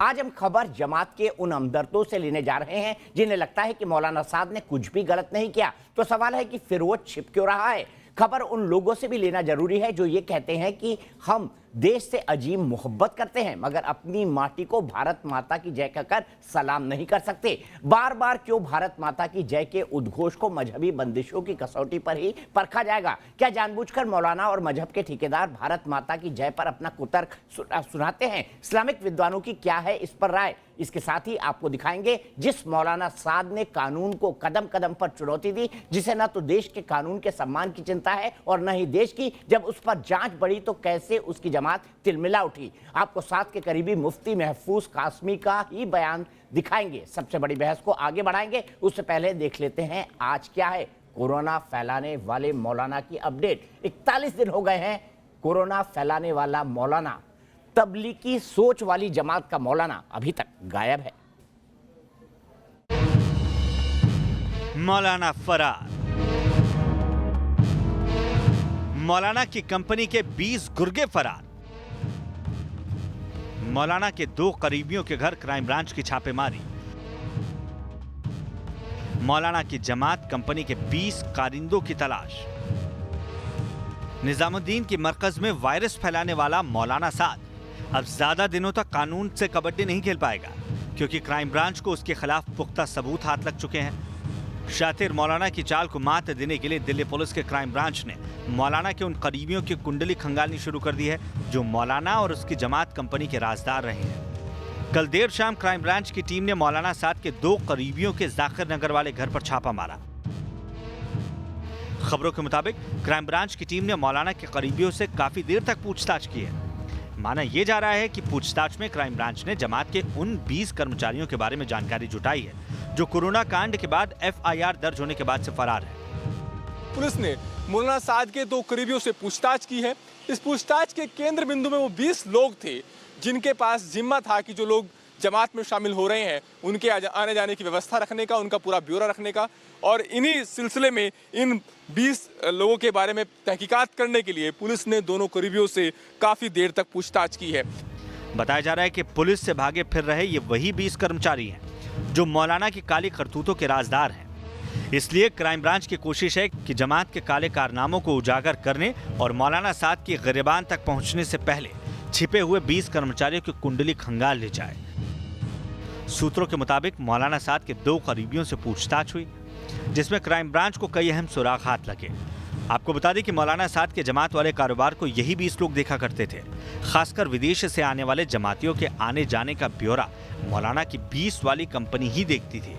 आज हम खबर जमात के उन हमदर्दों से लेने जा रहे हैं जिन्हें लगता है कि मौलाना साद ने कुछ भी गलत नहीं किया। तो सवाल है कि फिर वो छिप क्यों रहा है। खबर उन लोगों से भी लेना जरूरी है जो ये कहते हैं कि हम देश से अजीब मोहब्बत करते हैं मगर अपनी माटी को भारत माता की जय कहकर सलाम नहीं कर सकते। बार बार क्यों भारत माता की जय के उद्घोष को मजहबी बंदिशों की कसौटी पर ही परखा जाएगा? क्या जानबूझकर मौलाना और मजहब के ठेकेदार भारत माता की जय पर अपना कुतर्क सुनाते हैं? इस्लामिक विद्वानों की क्या है इस पर राय? इसके साथ ही आपको दिखाएंगे जिस मौलाना साद ने कानून को कदम कदम पर चुनौती दी, जिसे न तो देश के कानून के सम्मान की चिंता है और न ही देश की, जब उस पर जांच बढ़ी तो कैसे उसकी जमात तिलमिला उठी। आपको साद के करीबी मुफ्ती महफूज कासमी का ही बयान दिखाएंगे। सबसे बड़ी बहस को आगे बढ़ाएंगे, उससे पहले देख लेते हैं आज क्या है कोरोना फैलाने वाले मौलाना की अपडेट। 41 दिन हो गए हैं कोरोना फैलाने वाला मौलाना, तबलीगी सोच वाली जमात का मौलाना अभी तक गायब है। मौलाना फरार। मौलाना की कंपनी के 20 गुर्गे फरार। मौलाना के 2 करीबियों के घर क्राइम ब्रांच की छापेमारी। मौलाना की जमात कंपनी के 20 कारिंदों की तलाश। निजामुद्दीन की मरकज में वायरस फैलाने वाला मौलाना साद अब ज्यादा दिनों तक कानून से कबड्डी नहीं खेल पाएगा क्योंकि क्राइम ब्रांच को उसके खिलाफ पुख्ता सबूत हाथ लग चुके हैं। शातिर मौलाना की चाल को मात देने के लिए दिल्ली पुलिस के क्राइम ब्रांच ने मौलाना के उन करीबियों की कुंडली खंगालनी शुरू कर दी है जो मौलाना और उसकी जमात कंपनी के राजदार रहे हैं। कल देर शाम क्राइम ब्रांच की टीम ने मौलाना साद के 2 करीबियों के जाकिर नगर वाले घर पर छापा मारा। खबरों के मुताबिक क्राइम ब्रांच की टीम ने मौलाना के करीबियों से काफी देर तक पूछताछ की है। माना यह जा रहा है कि पूछताछ में क्राइम ब्रांच ने जमात के उन 20 कर्मचारियों के बारे में जानकारी जुटाई है जो कोरोना कांड के बाद FIR दर्ज होने के बाद से फरार है। पुलिस ने मौलाना साद के 2 करीबियों से पूछताछ की है। इस पूछताछ के केंद्र बिंदु में वो 20 लोग थे जिनके पास जिम्मा था कि जो लोग जमात में शामिल हो रहे हैं उनके आने जाने की व्यवस्था रखने का, उनका पूरा ब्यौरा रखने का। और इन्हीं सिलसिले में इन 20 लोगों के बारे में तहकीकात करने के लिए पुलिस ने दोनों करीबियों से काफी देर तक पूछताछ की है। बताया जा रहा है कि पुलिस से भागे फिर रहे ये वही 20 कर्मचारी हैं जो मौलाना की काली करतूतों के राजदार हैं। इसलिए क्राइम ब्रांच की कोशिश है कि जमात के काले कारनामों को उजागर करने और मौलाना साद की गिरबान तक पहुंचने से पहले छिपे हुए 20 कर्मचारियों की कुंडली खंगाल ली जाए। सूत्रों के मुताबिक मौलाना साद के 2 करीबियों से पूछताछ हुई जिसमें क्राइम ब्रांच को कई अहम सुराग हाथ लगे। आपको बता दें कि मौलाना साद के जमात वाले कारोबार को यही 20 लोग देखा करते थे। खासकर विदेश से आने वाले जमातियों के आने जाने का ब्यौरा मौलाना की 20 वाली कंपनी ही देखती थी।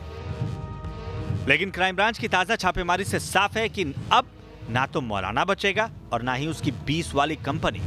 लेकिन क्राइम ब्रांच की ताजा छापेमारी से साफ है कि अब ना तो मौलाना बचेगा और ना ही उसकी 20 वाली कंपनी।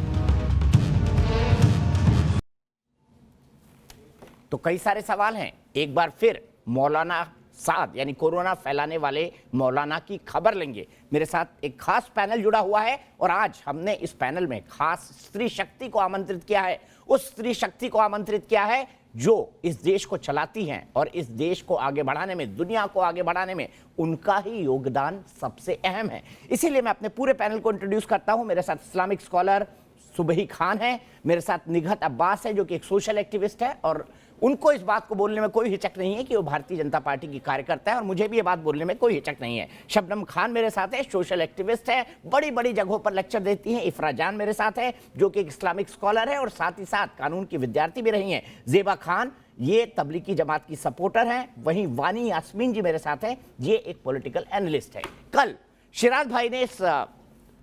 तो कई सारे सवाल हैं। एक बार फिर मौलाना साद यानी कोरोना फैलाने वाले मौलाना की खबर लेंगे। मेरे साथ एक खास पैनल जुड़ा हुआ है और आज हमने इस पैनल में खास स्त्री शक्ति को आमंत्रित किया है। उस स्त्री शक्ति को आमंत्रित किया है जो इस देश को चलाती हैं और इस देश को आगे बढ़ाने में, दुनिया को आगे बढ़ाने में उनका ही योगदान सबसे अहम है। इसीलिए मैं अपने पूरे पैनल को इंट्रोड्यूस करता हूं। मेरे साथ इस्लामिक स्कॉलर सुबही खान है, मेरे साथ निघत अब्बास है जो कि एक सोशल एक्टिविस्ट है और उनको इस बात को बोलने में कोई हिचक नहीं है कि वो भारतीय जनता पार्टी की कार्यकर्ता है और मुझे भी ये बात बोलने में कोई हिचक नहीं है। शबनम खान मेरे साथ है, सोशल एक्टिविस्ट है, बड़ी बड़ी जगहों पर लेक्चर देती हैं। इफ्रा जान मेरे साथ है जो कि एक इस्लामिक स्कॉलर है और साथ ही साथ कानून की विद्यार्थी भी रही हैं। जेबा खान ये तबलीगी जमात की सपोर्टर हैं। वहीं वानी यास्मीन जी मेरे साथ है, ये एक पॉलिटिकल एनालिस्ट है। कल शिराज भाई ने इस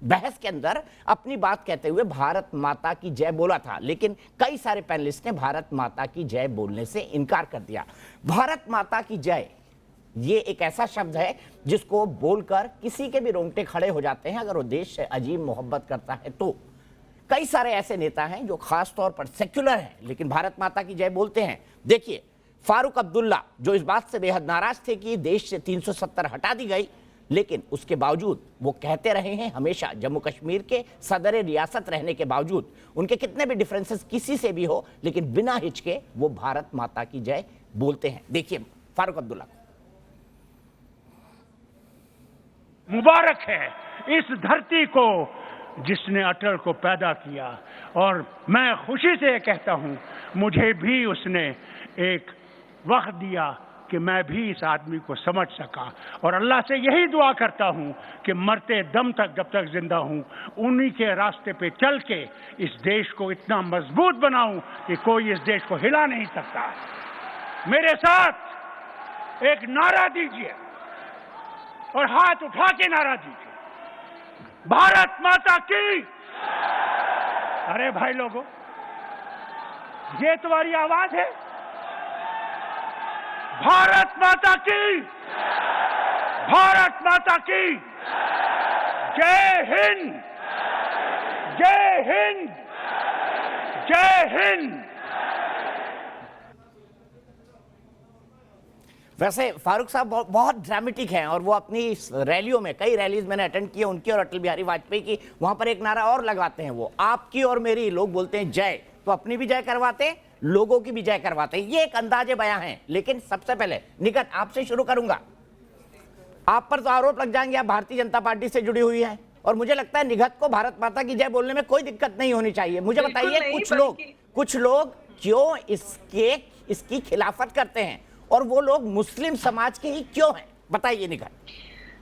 बहस के अंदर अपनी बात कहते हुए भारत माता की जय बोला था, लेकिन कई सारे पैनलिस्ट ने भारत माता की जय बोलने से इनकार कर दिया। भारत माता की जय ये एक ऐसा शब्द है जिसको बोलकर किसी के भी रोंगटे खड़े हो जाते हैं अगर वो देश से अजीब मोहब्बत करता है तो। कई सारे ऐसे नेता हैं जो खास तौर पर सेक्युलर हैं लेकिन भारत माता की जय बोलते हैं। देखिए फारूक अब्दुल्ला जो इस बात से बेहद नाराज थे कि देश से 370 हटा दी गई, लेकिन उसके बावजूद वो कहते रहे हैं हमेशा, जम्मू कश्मीर के सदर रियासत रहने के बावजूद, उनके कितने भी डिफरेंसेस किसी से भी हो लेकिन बिना हिचके वो भारत माता की जय बोलते हैं। देखिए फारूक अब्दुल्ला। मुबारक है इस धरती को जिसने अटल को पैदा किया और मैं खुशी से कहता हूं मुझे भी उसने एक वक्त दिया कि मैं भी इस आदमी को समझ सका, और अल्लाह से यही दुआ करता हूं कि मरते दम तक जब तक जिंदा हूं उन्हीं के रास्ते पे चल के इस देश को इतना मजबूत बनाऊं कि कोई इस देश को हिला नहीं सकता। मेरे साथ एक नारा दीजिए और हाथ उठा के नारा दीजिए, भारत माता की। अरे भाई लोगों, ये तुम्हारी आवाज है? भारत माता की, भारत माता की। जय हिंद, जय हिंद, जय हिंद। वैसे फारूक साहब बहुत ड्रामेटिक हैं, और वो अपनी रैलियों में, कई रैलीज मैंने अटेंड किए उनकी और अटल बिहारी वाजपेयी की, वहां पर एक नारा और लगाते हैं, वो आपकी और मेरी, लोग बोलते हैं जय, तो अपनी भी जय करवाते हैं, लोगों की भी जय करवाते हैं। ये एक अंदाजे बयां है। लेकिन सबसे पहले निगत आपसे शुरू करूंगा। आप पर तो आरोप लग जाएंगे आप भारतीय जनता पार्टी से जुड़ी हुई है, और मुझे लगता है निगत को भारत माता की जय बोलने में कोई दिक्कत नहीं होनी चाहिए। मुझे बताइए, कुछ लोग क्यों इसकी खिलाफत करते हैं, और वो लोग मुस्लिम समाज के ही क्यों हैं? बताइए निगत।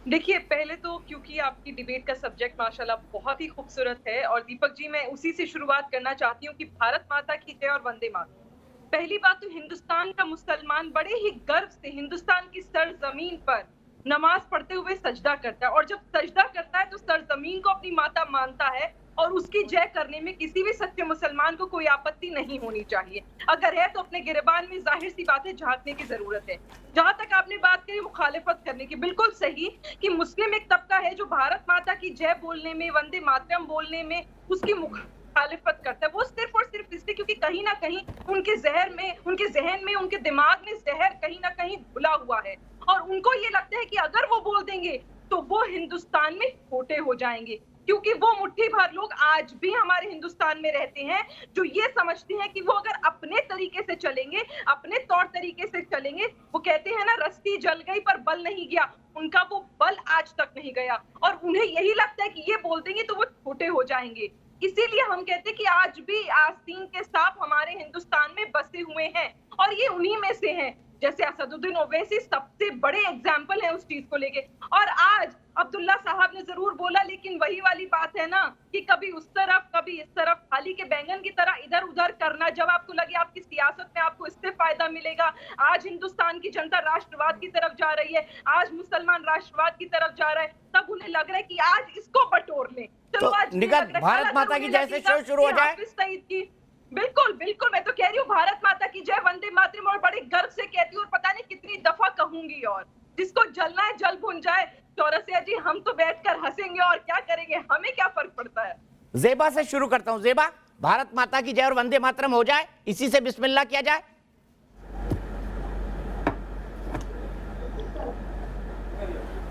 देखिए, पहले तो क्योंकि आपकी डिबेट का सब्जेक्ट माशाल्लाह बहुत ही खूबसूरत है, और दीपक जी मैं उसी से शुरुआत करना चाहती हूँ कि भारत माता की जय और वंदे मातरम। पहली बात तो हिंदुस्तान का मुसलमान बड़े ही गर्व से हिंदुस्तान की सरजमीन पर नमाज पढ़ते हुए सजदा करता है, और जब सजदा करता है तो सरजमीन को अपनी माता मानता है, और उसकी जय करने में किसी भी सच्चे मुसलमान को कोई आपत्ति नहीं होनी चाहिए। अगर है तो अपने गिरबान में जाहिर सी बात है झांकने की जरूरत है। जहां तक आपने बात करी मुखालिफत करने की, बिल्कुल सही कि मुस्लिम एक तबका है जो भारत माता की जय बोलने में, वंदे मातरम बोलने में उसकी मुखालिफत करता है। वो सिर्फ और सिर्फ इसलिए क्योंकि कहीं ना कहीं उनके जहन में, उनके दिमाग में जहर कहीं ना कहीं घुला हुआ है, और उनको ये लगता है कि अगर वो बोल देंगे तो वो हिंदुस्तान में छोटे हो जाएंगे, क्योंकि वो मुट्ठी भर लोग आज भी हमारे हिंदुस्तान में रहते हैं जो ये समझते हैं कि वो अगर अपने तरीके से चलेंगे, अपने तौर तरीके से चलेंगे, वो कहते हैं ना रस्सी जल गई पर बल नहीं गया, उनका वो बल आज तक नहीं गया, और उन्हें यही लगता है कि ये बोल देंगे तो वो छोटे हो जाएंगे। इसीलिए हम कहते हैं कि आज भी आस्तीन के सांप हमारे हिंदुस्तान में बसे हुए हैं, और ये उन्हीं में से हैं। जैसे असदुद्दीन ओवैसी सबसे बड़े एग्जाम्पल है उस चीज को लेके। और आज अब्दुल्ला साहब ने जरूर बोला, लेकिन वही वाली बात है ना कि कभी उस तरफ कभी इस तरफ, थाली के बैंगन की तरह इधर उधर करना। जब आपको लगे आपकी सियासत में आपको इससे फायदा मिलेगा, आज हिंदुस्तान की जनता राष्ट्रवाद की तरफ जा रही है, आज मुसलमान राष्ट्रवाद की तरफ जा रहा है, तब उन्हें लग रहा है कि आज इसको बटोर लें। चलो तो आज निगत भारत माता की जय से शुरू हो जाए। सईद की बिल्कुल बिल्कुल, मैं तो कह रही हूँ भारत माता की जय, वंदे मातरम, और बड़े गर्व से कहती हूँ, और पता नहीं कितनी दफा कहूंगी। और जिसको जलना है जल भुन जाए। चौरसिया जी, हम तो बैठकर हंसेंगे और क्या करेंगे, हमें क्या फर्क पड़ता है। ज़ेबा से शुरू करता हूं। ज़ेबा, भारत माता की जय और वंदे मातरम हो जाए, इसी से बिस्मिल्लाह किया जाए।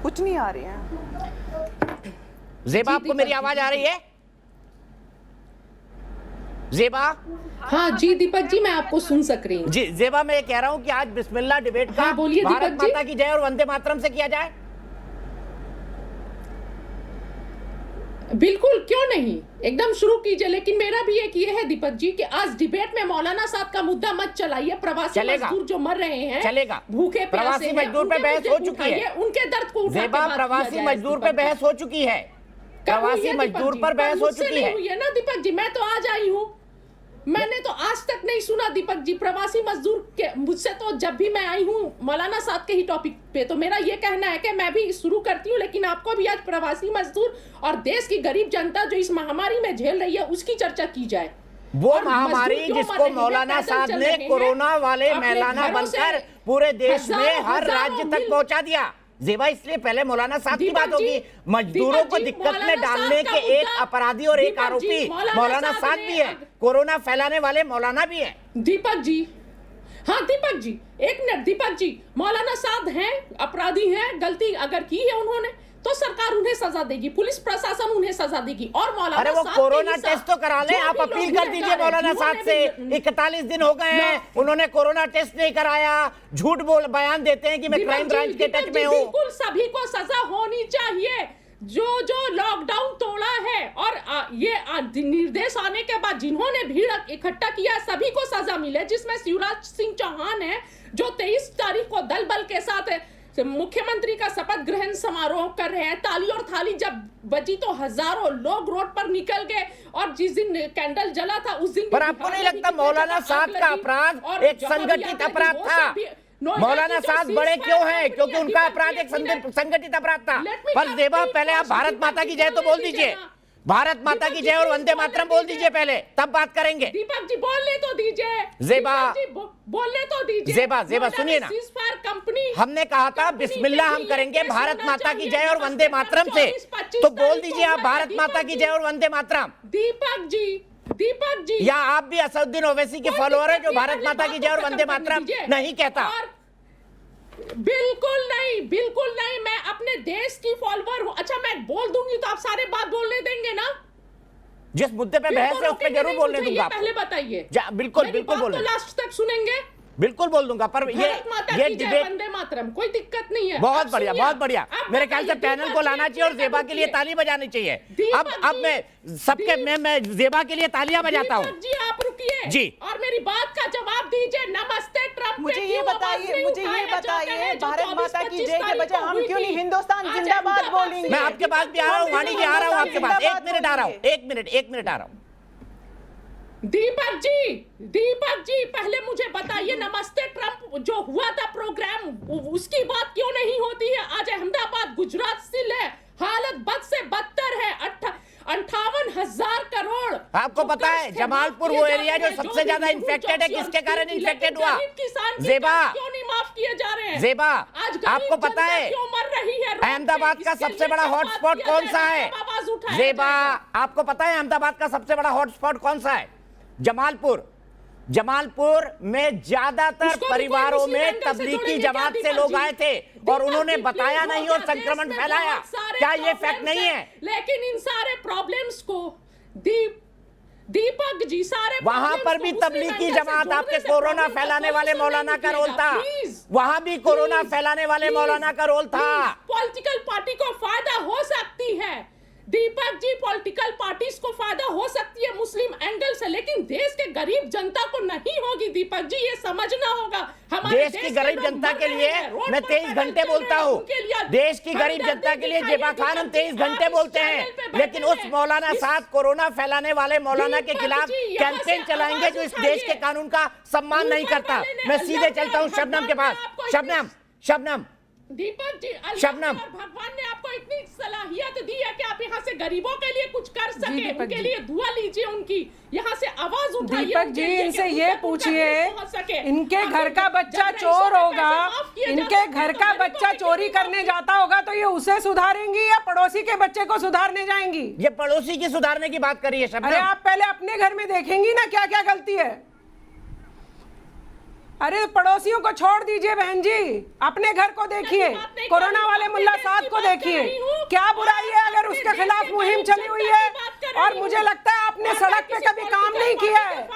कुछ नहीं आ रही है। ज़ेबा, आपको मेरी आवाज आ रही है? ज़ेबा? हाँ जी दीपक जी, मैं आपको सुन सक रही हूँ। जी ज़ेबा, मैं ये कह रहा हूँ कि आज बिस्मिल्लाह डिबेट का हाँ, बोलिए भारत दीपक जी। माता की जय और वंदे मातरम से किया जाए। बिल्कुल, क्यों नहीं, एकदम शुरू कीजिए। लेकिन मेरा भी एक ये है दीपक जी कि आज डिबेट में मौलाना साहब का मुद्दा मत चलाइए। प्रवासी मजदूर जो मर रहे हैं, चलेगा, भूखे प्रवासी मजदूर पे बहस हो चुकी है, उनके दर्द को उठा के ज़ेबा, बात प्रवासी किया जाए। मजदूर पे बहस हो चुकी है, प्रवासी मजदूर पर बहस हो चुकी है। हुई है ना दीपक जी, मैं तो आज आई हूँ, मैंने तो आज तक नहीं सुना दीपक जी प्रवासी मजदूर के मुझसे। तो जब भी मैं आई हूँ मौलाना साहब के ही टॉपिक पे, तो मेरा ये कहना है कि मैं भी शुरू करती हूँ, लेकिन आपको भी आज प्रवासी मजदूर और देश की गरीब जनता जो इस महामारी में झेल रही है उसकी चर्चा की जाए। वो महामारी जिसको मौलाना साहब ने कोरोना वाले मौलाना बनकर पूरे देश में हर राज्य तक पहुंचा दिया। ज़ेबा, इसलिए पहले मौलाना साहब की बात होगी। मजदूरों को दिक्कत में डालने के एक अपराधी और एक आरोपी मौलाना साहब भी है, कोरोना फैलाने वाले मौलाना भी है। दीपक जी, हाँ दीपक जी, एक मिनट दीपक जी, मौलाना साहब हैं, अपराधी हैं, गलती अगर की है उन्होंने तो सरकार उन्हें सजा देगी, पुलिस प्रशासन उन्हें सजा देगी। और मौलाना, अरे वो कोरोना टेस्ट तो करा लें, आप अपील कर दीजिए मौलाना साहब से। 41 दिन हो गए हैं, उन्होंने कोरोना टेस्ट नहीं कराया, झूठ बोल बयान देते हैं कि मैं क्राइम ब्रांच के टच में हूँ। बिल्कुल, सभी को सजा होनी चाहिए। जो लॉकडाउन तोड़ा है और ये निर्देश आने के बाद जिन्होंने भीड़ इकट्ठा किया सभी को सजा मिले, जिसमें शिवराज सिंह चौहान है जो 23 तारीख को दल बल के साथ मुख्यमंत्री का शपथ ग्रहण समारोह कर रहे हैं। ताली और थाली जब बजी तो हजारों लोग रोड पर निकल गए और जिस दिन कैंडल जला था उस दिन पर आपको नहीं लगता मौलाना साद का अपराध एक संगठित अपराध था? मौलाना साद बड़े क्यों हैं? क्योंकि उनका अपराध एक संगठित अपराध था। पर ज़ेबा पहले आप भारत माता की जय तो बोल दीजिए, भारत माता की जय और वंदे मातरम बोल दीजिए पहले, तब बात करेंगे। दीपक जी बोलने तो दीजिए, ज़ेबा बोलने तो दीजिए। ज़ेबा सुनिए ना, कंपनी हमने कहा था बिस्मिल्लाह हम करेंगे भारत माता की जय और वंदे मातरम से, तो बोल दीजिए आप भारत माता की जय और वंदे मातरम। दीपक जी या आप भी असदुद्दीन ओवैसी के फॉलोअर है जो भारत माता की जय और वंदे मातरम नहीं कहता? बिल्कुल नहीं, मैं अपने देश की फॉलोअर हूँ। अच्छा मैं बोल दूंगी तो आप सारे बात बोलने देंगे ना? जिस मुद्दे पे बहस है उस पे जरूर बोलने दूंगा। पहले बताइए। बिल्कुल बोलने, तो लास्ट तक सुनेंगे, बिल्कुल बोल दूंगा। पर ये डिबेट वंदे मातरम कोई दिक्कत नहीं है। बहुत बढ़िया। मेरे ख्याल से पैनल को लाना चाहिए और ज़ेबा के लिए ताली बजानी चाहिए। अब मैं सबके मैं ज़ेबा के लिए तालियां बजाता हूँ। जी आप रुकिए जी, और मेरी बात का जवाब दीजिए। नमस्ते ट्रम्प। मुझे ये बताइए भारत माता की जय के बजाय हम क्यों नहीं हिंदुस्तान जिंदाबाद बोलेंगे? मैं आपके पास भी आ रहा हूँ, वाणी जी आ रहा हूँ आपके पास। एक मिनट आ रहा हूँ। दीपक जी पहले मुझे बताइए, नमस्ते ट्रम्प जो हुआ था प्रोग्राम उसकी बात क्यों नहीं होती है? आज अहमदाबाद गुजरात स्थित है, हालत बद से बदतर है। 58,000 करोड़। आपको पता है जमालपुर वो एरिया जो सबसे ज्यादा इन्फेक्टेड है, किसके कारण इन्फेक्टेड हुआ? ज़ेबा क्यों नहीं माफ किए जा रहे हैं? ज़ेबा आपको पता है क्यों मर रही है? अहमदाबाद का सबसे बड़ा हॉटस्पॉट कौन सा है? ज़ेबा आपको पता है अहमदाबाद का सबसे बड़ा हॉटस्पॉट कौन सा है? जमालपुर में ज्यादातर परिवारों में तबलीगी जमात से लोग आए थे और उन्होंने बताया नहीं और संक्रमण फैलाया। क्या ये फैक्ट नहीं है? लेकिन इन सारे प्रॉब्लम्स को दीपक जी सारे वहां पर भी तबलीगी जमात आपके कोरोना फैलाने वाले मौलाना का रोल था। वहां भी कोरोना फैलाने वाले मौलाना का रोल था। पॉलिटिकल पार्टी को फायदा हो सकती है दीपक जी, पॉलिटिकल पार्टीज को फायदा हो सकती है मुस्लिम एंगल से, लेकिन देश के गरीब जनता को नहीं होगी। दीपक जी ये समझना होगा। देश की गरीब जनता के लिए मैं 23 घंटे बोलता हूँ। देश की गरीब जनता के लिए ज़ेबा खान हम 23 घंटे बोलते हैं, लेकिन उस मौलाना साथ कोरोना फैलाने वाले मौलाना के खिलाफ कैंपेन चलाएंगे जो इस देश के कानून का सम्मान नहीं करता। मैं सीधे चलता हूँ शबनम के पास। शबनम दीपक जी, शबनम भगवान ने आपको इतनी सलाहियत दी है कि आप यहाँ से गरीबों के लिए कुछ कर सके, उनके लिए दुआ लीजिए, उनकी यहाँ से आवाज उठाइए। दीपक जी इनसे ये पूछिए, इनके घर का बच्चा चोर होगा, इनके घर का बच्चा चोरी करने जाता होगा तो ये उसे सुधारेंगी या पड़ोसी के बच्चे को सुधारने जाएंगी? ये पड़ोसी की सुधारने की बात करिए शबनम। अरे आप पहले अपने घर में देखेंगी ना क्या क्या गलती है। अरे पड़ोसियों को छोड़ दीजिए बहन जी, अपने घर को देखिए, कोरोना वाले मुल्ला साद को देखिए, क्या बुराई है अगर उसके खिलाफ मुहिम चली हुई है। और मुझे लगता है आपने सड़क पे कभी काम नहीं किया है,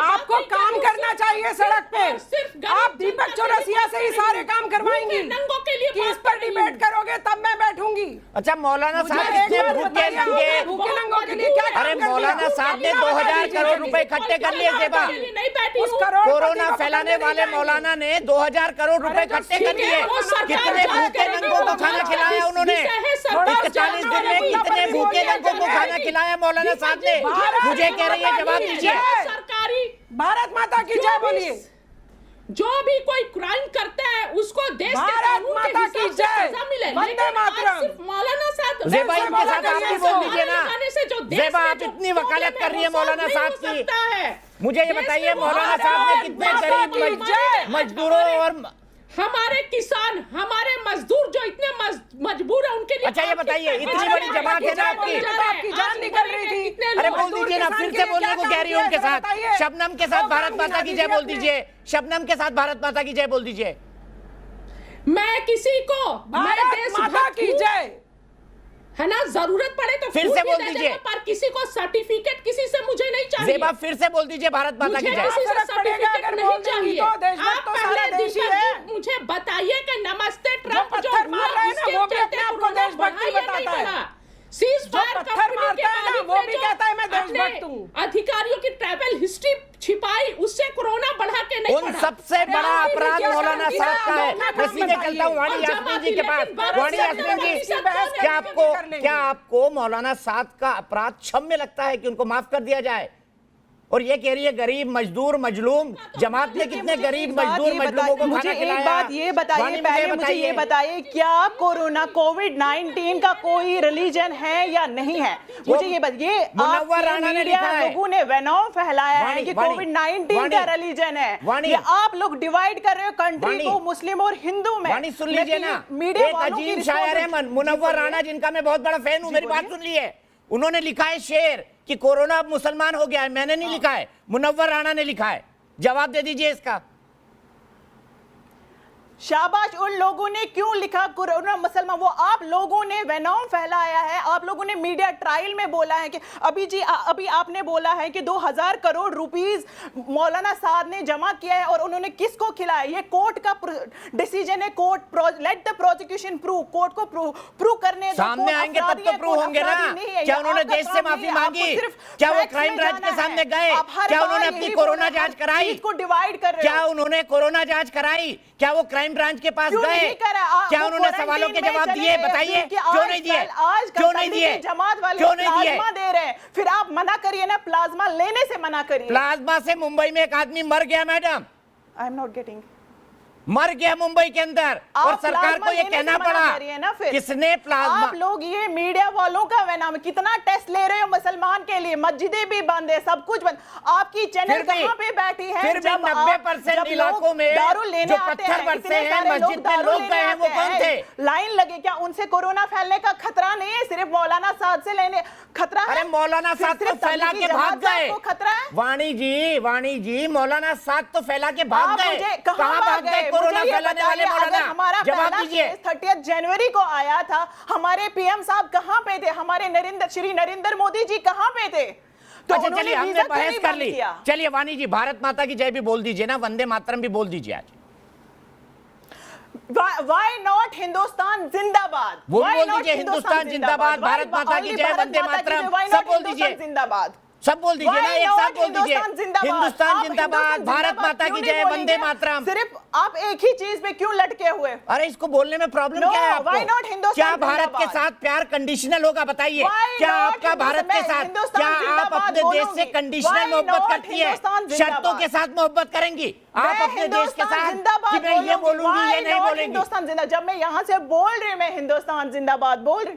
आपको काम करना चाहिए सड़क पे। आप दीपक चौरसिया से ही सारे काम करवाएंगी कि इस पर डिबेट करोगे तब मैं बैठूंगी। अच्छा मौलाना साहब इतने भूखे नंगों के लिए क्या? अरे मौलाना साहब ने 2000 करोड़ रुपए इकट्ठे कर लिए ज़ेबा। कोरोना फैलाने वाले मौलाना ने 2000 करोड़ रुपए इकट्ठे कर लिए। कितने भूखे नंगों को खाना खिलाया उन्होंने? 41 दिन में कितने भूखे नंगों को खाना खिलाया मौलाना साहब ने? मुझे कह रही है जवाब दीजिए। सरकारी भारत माता की जय बोलिए। जो भी कोई क्राइम करता है उसको देश के भारत कानून के माता हिसाब की से जय, सजा मिले। वंदे मातरम। सिर्फ मौलाना साहब ज़ेबा इनके साथ आप भी बोल दीजिए ना। ज़ेबा आप जो इतनी वकालत कर रही है मौलाना साहब की। है मुझे ये बताइए मौलाना साहब ने कितने गरीब मजदूरों और हमारे किसान, हमारे मजदूर जो इतने मजबूर है उनके लिए। अच्छा ये बताइए इतनी बड़ी जमात है ना आपकी जान निकल रही थी। अरे बोल दीजिए ना, फिर से बोलने को कह रही हूँ उनके साथ। शबनम के साथ भारत माता की जय बोल दीजिए। शबनम के साथ भारत माता की जय बोल दीजिए। मैं किसी को भारत माता की जय है ना, जरूरत पड़े तो फिर से बोल दीजिए। पर किसी को सर्टिफिकेट किसी से मुझे नहीं चाहिए। ज़ेबा फिर से बोल दीजिए भारत माता की जय। किसी से सर्टिफिकेट नहीं चाहिए। आप पहले मुझे बताइए कि नमस्ते ट्रम्प जो मार रहे हैं ना वो भी अपने आप को देशभक्ति बताता है। सीज जो पत्थर मारता है ना, वो भी कहता है मैं देशभक्त हूँ। अधिकारियों की ट्रैवल हिस्ट्री छिपाई, उससे कोरोना बढ़ा के नहीं उन सबसे बड़ा अपराध मौलाना साहब का है। मैं सीधे चलता हूँ वाणी यास्मीन जी के पास। वाणी यास्मीन जी, क्या आपको मौलाना साहब का अपराध क्षम्य लगता है कि उनको माफ कर दिया जाए? और ये कह रही है गरीब मजदूर मजलूम, जमात ने कितने गरीब मजदूर मजलूमों को मुझे खाना खिलाया? एक बात ये बताइए, पहले मुझे ये बताइए, क्या कोरोना कोविड-19 का कोई रिलीजन है या नहीं है? मुझे ये बताइए। मुनव्वर राणा ने लिखा है, लोगों ने वेनॉम फैलाया है कि कोविड-19 का रिलीजन है। ये आप लोग डिवाइड कर रहे हो कंट्री को मुस्लिम और हिंदू में। वाणी सुन लीजिए ना, एक अजीम शायर है मुनव्वर राणा, जिनका मैं बहुत बड़ा फैन हूं, मेरी बात सुन लीजिए। उन्होंने लिखा है शेर कि कोरोना अब मुसलमान हो गया है। मैंने नहीं लिखा है, मुनव्वर राणा ने लिखा है। जवाब दे दीजिए इसका। शाबाश, उन लोगों ने क्यों लिखा कोरोना मुसलमान? वो आप लोगों ने वेनॉम फैलाया है। आप लोगों ने मीडिया ट्रायल में बोला है कि अभी आपने बोला है कि 2000 करोड़ रुपीस मौलाना साद ने जमा किया है और उन्होंने किसको खिलाया? ये कोर्ट का डिसीजन है। Court let the prosecution prove, court को प्रूव करने दो। सामने आएंगे तब तो प्रूव होंगे ना। क्या उन्होंने देश से माफी मांगी? क्या वो क्राइम ब्रांच के सामने गए? क्या उन्होंने अपनी कोरोना जांच कराई? इसको डिवाइड कर रहे हो। क्या उन्होंने कोरोना जांच कराई? क्या वो क्राइम ब्रांच के पास गए? क्या उन्होंने सवालों के जवाब दिए? बताइए, क्यों नहीं दिए? क्यों नहीं दिए? जमात वाले क्यों नहीं दिए? प्लाज्मा दे रहे हैं, फिर आप मना करिए ना, प्लाज्मा लेने से मना करिए। प्लाज्मा से मुंबई में एक आदमी मर गया madam, I am not getting, मर गया मुंबई के अंदर, और सरकार को ये कहना पड़ा किसने प्लाज्मा। आप लोग ये मीडिया वालों का वेनॉम, कितना टेस्ट ले रहे हो मुसलमान के लिए? मस्जिदें भी बंद है, सब कुछ बंद। आपकी चैनल कहां पे बैठी है? फिर भी 90% इलाकों में दारू लेने जो आते पत्थर हैं, बरसे इतने हैं, सारे मस्जिद में लोग गए हैं, वो कौन थे? लाइन लगे, क्या उनसे कोरोना फैलने का खतरा नहीं है? सिर्फ मौलाना साद से लेने खतरा है? अरे मौलाना साद तो फैला के भाग गए। खतरा है? वाणी जी मौलाना साद तो फैला के भाग गए। कहां भाग गए? कोरोना फैलाने वाले मौलाना, हमारा जवाब दीजिए। 30 जनवरी को आया था, हमारे पीएम साहब कहां पे थे? हमारे श्री नरेंद्र मोदी जी कहां पे थे? तो अच्छा चलिए, हमने बहस कर ली। चलिए वाणी जी, भारत माता की जय भी बोल दीजिए ना, वंदे मातरम भी बोल दीजिए आज। Why not हिंदुस्तान जिंदाबाद? वो बोल दीजिए, हिंदुस्तान जिंदाबाद, भारत माता की जय, वंदे मातरम, सब बोल दीजिए, जिंदाबाद, सब बोल दीजिए ना, एक साथ बोल दीजिए। हिंदुस्तान जिंदाबाद, भारत माता की जय, वंदे मातरम। सिर्फ आप एक ही चीज पे क्यों लटके हुए? अरे इसको बोलने में प्रॉब्लम क्या है आपको? क्या भारत के साथ प्यार कंडीशनल होगा? बताइए, क्या आपका भारत के साथ, क्या आप अपने देश से कंडीशनल मोहब्बत करती है? शर्तों के साथ मोहब्बत करेंगी आप अपने देश के साथ कि मैं ये बोलूंगी, ये नहीं बोलेंगी? हिंदुस्तान जिंदाबाद, जब मैं यहाँ से बोल रही हूँ, मैं हिंदुस्तान जिंदाबाद बोल रही,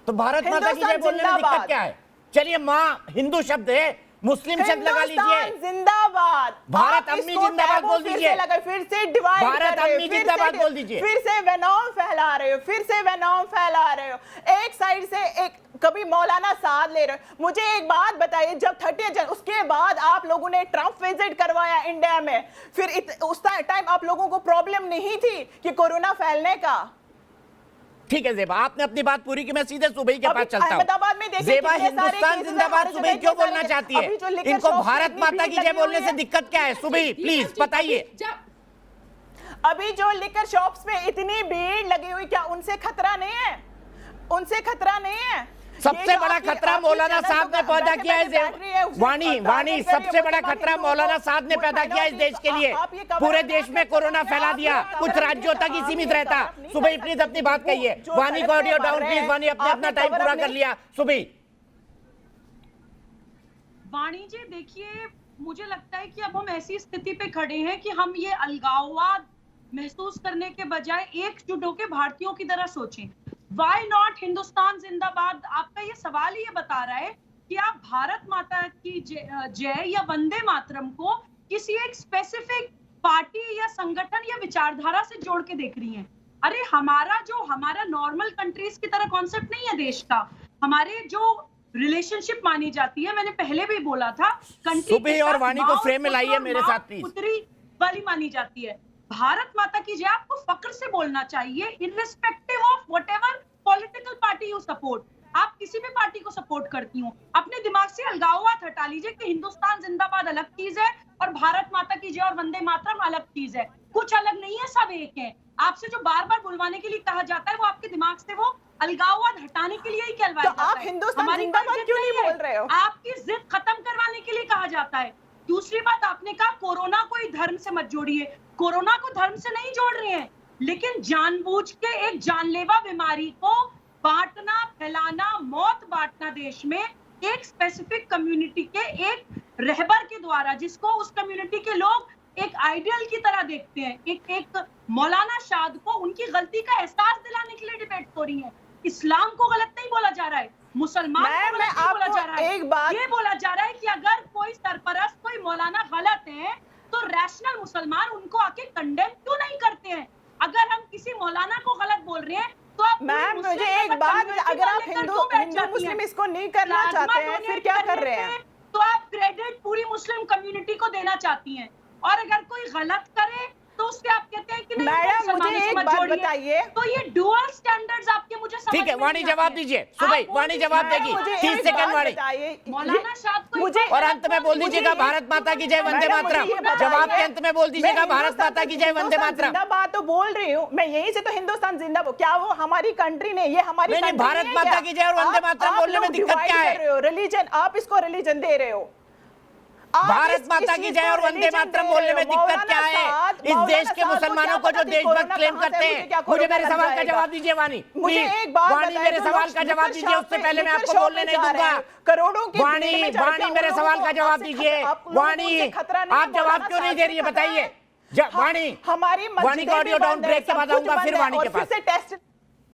तो भारत माता की जय बोलने में दिक्कत क्या है? चलिए, माँ हिंदू शब्द है, मुस्लिम शब्द लगा लीजिए। जिंदाबाद, भारत अम्मी जिंदाबाद बोल दीजिए। फिर से डिवाइड भारत अम्मी जिंदाबाद बोल दीजिए। फिर से वेनॉम फैला रहे हो, फिर से वेनॉम फैला रहे हो। एक साइड से एक कभी मौलाना साद ले रहे हो। मुझे एक बात बताइए, जब 30 उसके बाद आप लोगों ने ट्रंप विजिट करवाया इंडिया में, फिर उस टाइम आप लोगों को प्रॉब्लम नहीं थी कि कोरोना फैलने का? ठीक है ज़ेबा, आपने अपनी बात पूरी की, मैं सीधे सुबह के पास चलता अहमदाबाद में हूं। ज़ेबा हिंदुस्तान जिंदाबाद सुबह क्यों बोलना चाहती है? इनको भारत माता की जय बोलने से दिक्कत क्या है? सुबह प्लीज बताइए। अभी जो लिकर शॉप्स में इतनी भीड़ लगी हुई, क्या उनसे खतरा नहीं है? उनसे खतरा नहीं है? सबसे बड़ा खतरा मौलाना साहब ने पैदा किया है। वाणी सबसे बड़ा खतरा मौलाना साहब ने पैदा किया इस देश के लिए। पूरे देश में कोरोना फैला दिया, कुछ राज्यों तक ही सीमित रहता। सुबह प्लीज अपनी बात कहिए। वाणी को ऑडियो डाउन प्लीज। वाणी अपने अपना टाइम पूरा कर लिया। सुबह वाणी जी देखिए, मुझे लगता है कि अब हम ऐसी स्थिति पे खड़े हैं कि हम ये अलगाववाद महसूस करने के बजाय एकजुट होकर भारतीयों की तरह सोचें। Why not हिंदुस्तान जिंदाबाद? आपका ये सवाल ही बता रहा है कि आप भारत माता की जय या वंदे मातरम को किसी एक स्पेसिफिक पार्टी या संगठन या विचारधारा से जोड़ के देख रही हैं। अरे हमारा नॉर्मल कंट्रीज की तरह कॉन्सेप्ट नहीं है देश का। हमारे जो रिलेशनशिप मानी जाती है, मैंने पहले भी बोला था, कंट्री और वाणी को फ्रेम में लाइए मेरे साथ प्लीज। उत्तरी वाली मानी जाती है। भारत माता की जय आपको फक्र से बोलना चाहिए, irrespective of whatever political party you support. आप किसी भी पार्टी को सपोर्ट करती हो, अपने दिमाग से अलगाववाद हटा लीजिए कि हिंदुस्तान जिंदाबाद अलग चीज है और भारत माता की जय और वंदे मातरम अलग चीज है। कुछ अलग नहीं है, सब एक है। आपसे जो बार बार बुलवाने के लिए कहा जाता है, वो आपके दिमाग से वो अलगाववाद हटाने के लिए ही कहलवाया तो आप हिंदुस्तान जिंदाबाद क्यों नहीं बोल रहे हो? आपकी जिद खत्म करवाने के लिए कहा जाता है। दूसरी बात, आपने कहा कोरोना को ही धर्म से मत जोड़िए। कोरोना को धर्म से नहीं जोड़ रहे हैं, लेकिन जानबूझ के एक जानलेवा बीमारी को बांटना, फैलाना, मौत बांटना देश में एक स्पेसिफिक कम्युनिटी के एक रहबर के द्वारा, जिसको उस कम्युनिटी के लोग एक आइडियल की तरह देखते हैं। एक मौलाना शाद को उनकी गलती का एहसास दिलाने के लिए डिबेट हो रही है। इस्लाम को गलत नहीं बोला जा रहा है, मुसलमान को गलत नहीं बोला जा रहा है। एक बात ये बोला जा रहा है कि अगर कोई सरपरस्त, कोई मौलाना गलत है तो रैशनल मुसलमान उनको आके कंडेम क्यों नहीं करते हैं? अगर हम किसी मौलाना को गलत बोल रहे हैं तो आप मैम मुझे एक बात, अगर आप हिंदू मुस्लिम इसको नहीं करना चाहते हैं फिर क्या कर रहे हैं? तो आप क्रेडिट पूरी मुस्लिम कम्युनिटी को देना चाहती हैं, और अगर कोई गलत करे तो उससे आप कहते हैं कि नहीं, मैडम मुझे एक बात बताइए, तो ये डुअल स्टैंडर्ड्स आपके मुझे समझ ठीक है, वाणी जवाब दीजिए। सुबह वाणी जवाब देगी, 30 सेकंड वाणी। मौलाना शाद को मुझे और अंत में बोल दीजिएगा भारत माता की जय, वंदे मातरम। जवाब के अंत में बोल दीजिएगा भारत माता की जय, वंदे मातरम। जिंदाबाद तो बोल रही हूँ मैं, यहीं से तो हिंदुस्तान जिंदाबाद। क्या वो हमारी कंट्री ने, ये हमारी नहीं, भारत माता की जय और वंदे मातरम बोलने में दिक्कत क्या है? रिलीजन, आप इसको रिलीजन दे रहे हो। भारत माता की जय और वंदे मातरम बोलने में दिक्कत क्या है? इस देश के मुसलमानों को जो देशभक्त क्लेम करते हैं, मुझे मेरे सवाल का जवाब दीजिए वाणी। मुझे एक बात वाणी मेरे सवाल का जवाब दीजिए, उससे पहले मैं आपको बोलने नहीं दूंगा। करोड़ों के वाणी मेरे सवाल का जवाब दीजिए। वाणी आप जवाब क्यों नहीं दे रही है, बताइए। वाणी हमारी वाणी का ऑडियो डाउन, ब्रेक के बाद आऊंगा फिर वाणी के पास।